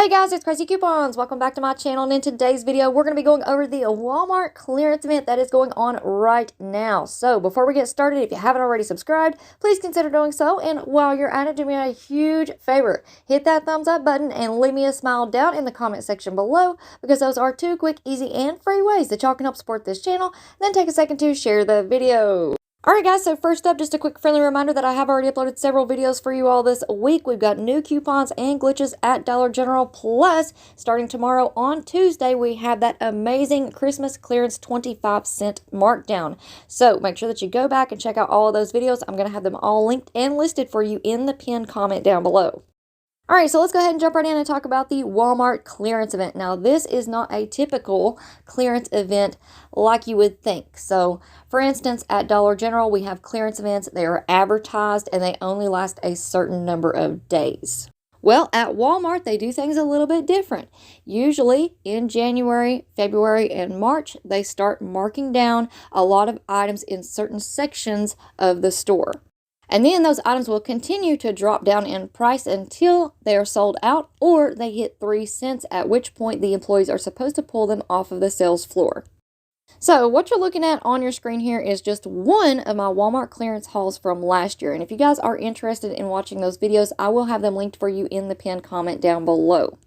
Hey guys, it's Craz-E Coupons. Welcome back to my channel, and in today's video, we're going to be going over the Walmart clearance event that is going on right now. So before we get started, if you haven't already subscribed, please consider doing so. And while you're at it, do me a huge favor. Hit that thumbs up button and leave me a smile down in the comment section below, because those are two quick, easy, and free ways that y'all can help support this channel. And then take a second to share the video. Alright guys, so first up, just a quick friendly reminder that I have already uploaded several videos for you all this week. We've got new coupons and glitches at Dollar General, plus starting tomorrow on Tuesday, we have that amazing Christmas clearance 25-cent markdown. So make sure that you go back and check out all of those videos. I'm going to have them all linked and listed for you in the pinned comment down below. Alright, so let's go ahead and jump right in and talk about the Walmart clearance event. Now, this is not a typical clearance event like you would think. So, for instance, at Dollar General, we have clearance events. They are advertised and they only last a certain number of days. Well, at Walmart, they do things a little bit different. Usually, in January, February, and March, they start marking down a lot of items in certain sections of the store. And then those items will continue to drop down in price until they are sold out or they hit 3 cents, at which point the employees are supposed to pull them off of the sales floor. So what you're looking at on your screen here is just one of my Walmart clearance hauls from last year. And if you guys are interested in watching those videos, I will have them linked for you in the pinned comment down below.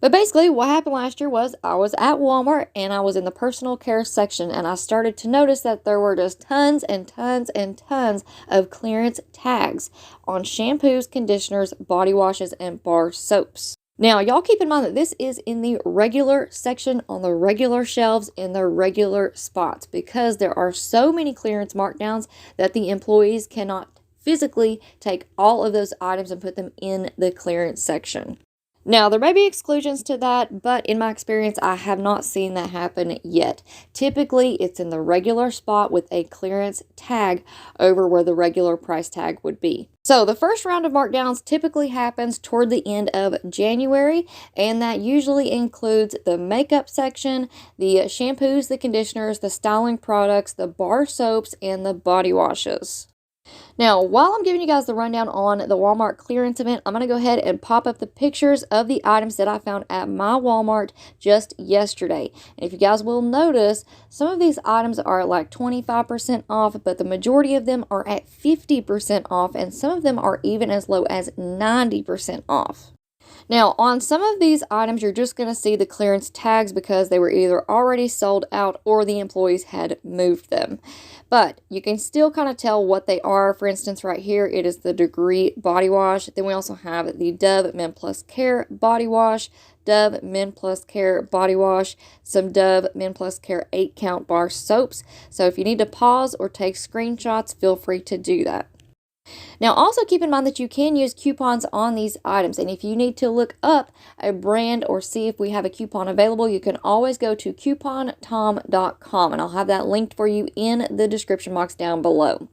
But basically, what happened last year was I was at Walmart and I was in the personal care section, and I started to notice that there were just tons and tons and tons of clearance tags on shampoos, conditioners, body washes, and bar soaps. Now, y'all keep in mind that this is in the regular section on the regular shelves in the regular spots, because there are so many clearance markdowns that the employees cannot physically take all of those items and put them in the clearance section. Now, there may be exclusions to that, but in my experience, I have not seen that happen yet. Typically, it's in the regular spot with a clearance tag over where the regular price tag would be. So, the first round of markdowns typically happens toward the end of January, and that usually includes the makeup section, the shampoos, the conditioners, the styling products, the bar soaps, and the body washes. Now, while I'm giving you guys the rundown on the Walmart clearance event, I'm going to go ahead and pop up the pictures of the items that I found at my Walmart just yesterday. And if you guys will notice, some of these items are like 25% off, but the majority of them are at 50% off, and some of them are even as low as 90% off. Now, on some of these items, you're just going to see the clearance tags because they were either already sold out or the employees had moved them. But you can still kind of tell what they are. For instance, right here, it is the Degree Body Wash. Then we also have the Dove Men Plus Care Body Wash, Dove Men Plus Care Body Wash, some Dove Men Plus Care 8-count bar soaps. So if you need to pause or take screenshots, feel free to do that. Now, also keep in mind that you can use coupons on these items, and if you need to look up a brand or see if we have a coupon available, you can always go to coupontom.com, and I'll have that linked for you in the description box down below.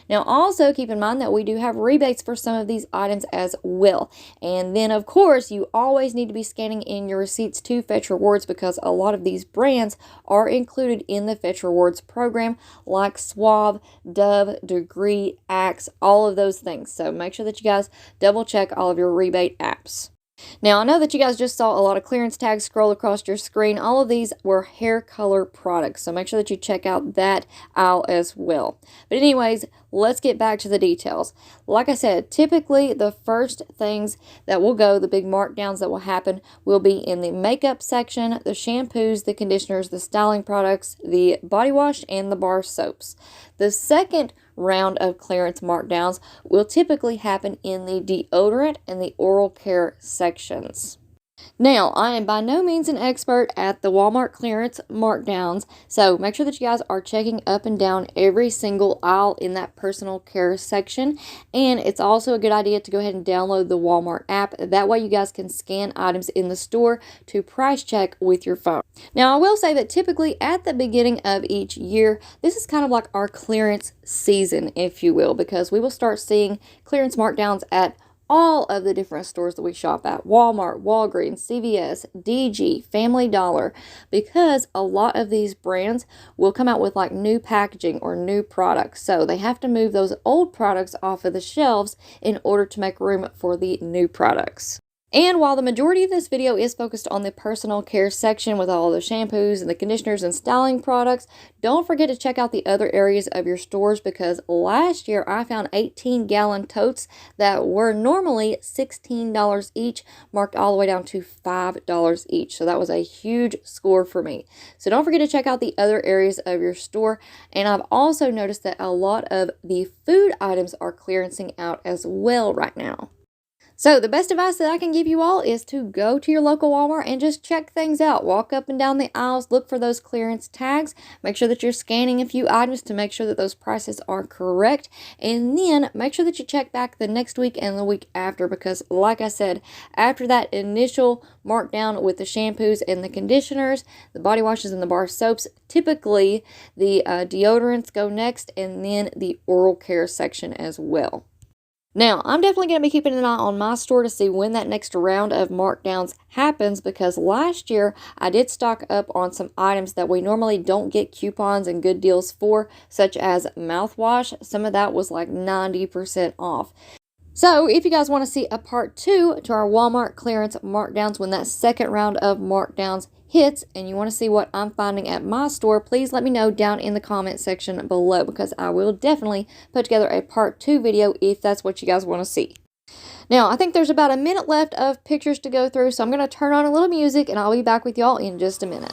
Now, also keep in mind that we do have rebates for some of these items as well. And then, of course, you always need to be scanning in your receipts to fetch rewards, because a lot of these brands are included in the Fetch Rewards program, like Suave, Dove, Degree, Axe, all of those things. So make sure that you guys double check all of your rebate apps. Now, I know that you guys just saw a lot of clearance tags scroll across your screen. All of these were hair color products, so make sure that you check out that aisle as well. But anyways, let's get back to the details. Like I said, typically the first things that will go, the big markdowns that will happen, will be in the makeup section, the shampoos, the conditioners, the styling products, the body wash, and the bar soaps. The second round of clearance markdowns will typically happen in the deodorant and the oral care sections. Now, I am by no means an expert at the Walmart clearance markdowns, so make sure that you guys are checking up and down every single aisle in that personal care section. And it's also a good idea to go ahead and download the Walmart app. That way you guys can scan items in the store to price check with your phone. Now, I will say that typically at the beginning of each year, this is kind of like our clearance season, if you will, because we will start seeing clearance markdowns at all of the different stores that we shop at: Walmart, Walgreens, CVS, DG, Family Dollar, because a lot of these brands will come out with like new packaging or new products. So they have to move those old products off of the shelves in order to make room for the new products. And while the majority of this video is focused on the personal care section with all the shampoos and the conditioners and styling products, don't forget to check out the other areas of your stores, because last year I found 18-gallon totes that were normally $16 each, marked all the way down to $5 each. So that was a huge score for me. So don't forget to check out the other areas of your store. And I've also noticed that a lot of the food items are clearancing out as well right now. So the best advice that I can give you all is to go to your local Walmart and just check things out. Walk up and down the aisles, look for those clearance tags, make sure that you're scanning a few items to make sure that those prices are correct, and then make sure that you check back the next week and the week after, because like I said, after that initial markdown with the shampoos and the conditioners, the body washes and the bar soaps, typically the deodorants go next, and then the oral care section as well. Now, I'm definitely going to be keeping an eye on my store to see when that next round of markdowns happens, because last year I did stock up on some items that we normally don't get coupons and good deals for, such as mouthwash. Some of that was like 90% off. So if you guys want to see a part 2 to our Walmart clearance markdowns when that second round of markdowns hits, and you want to see what I'm finding at my store, please let me know down in the comment section below, because I will definitely put together a part 2 video if that's what you guys want to see. Now, I think there's about a minute left of pictures to go through, so I'm going to turn on a little music and I'll be back with y'all in just a minute.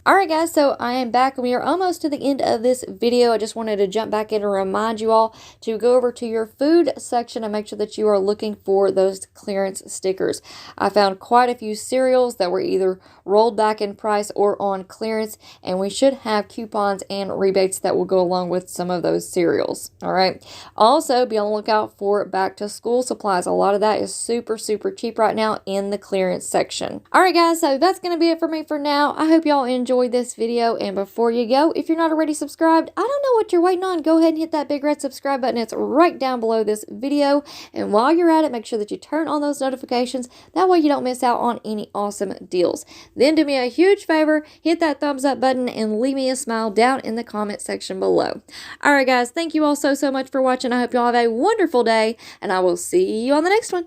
Alright guys, so I am back and we are almost to the end of this video. I just wanted to jump back in and remind you all to go over to your food section and make sure that you are looking for those clearance stickers. I found quite a few cereals that were either rolled back in price or on clearance, and we should have coupons and rebates that will go along with some of those cereals. Alright, also be on the lookout for back to school supplies. A lot of that is super cheap right now in the clearance section. Alright guys, so that's going to be it for me for now. I hope y'all enjoyed this video, and before you go, if you're not already subscribed, I don't know what you're waiting on. Go ahead and hit that big red subscribe button. It's right down below this video, and while you're at it, make sure that you turn on those notifications. That way you don't miss out on any awesome deals. Then do me a huge favor, hit that thumbs up button and leave me a smile down in the comment section below. Alright guys, thank you all so much for watching. I hope you all have a wonderful day, and I will see you on the next one.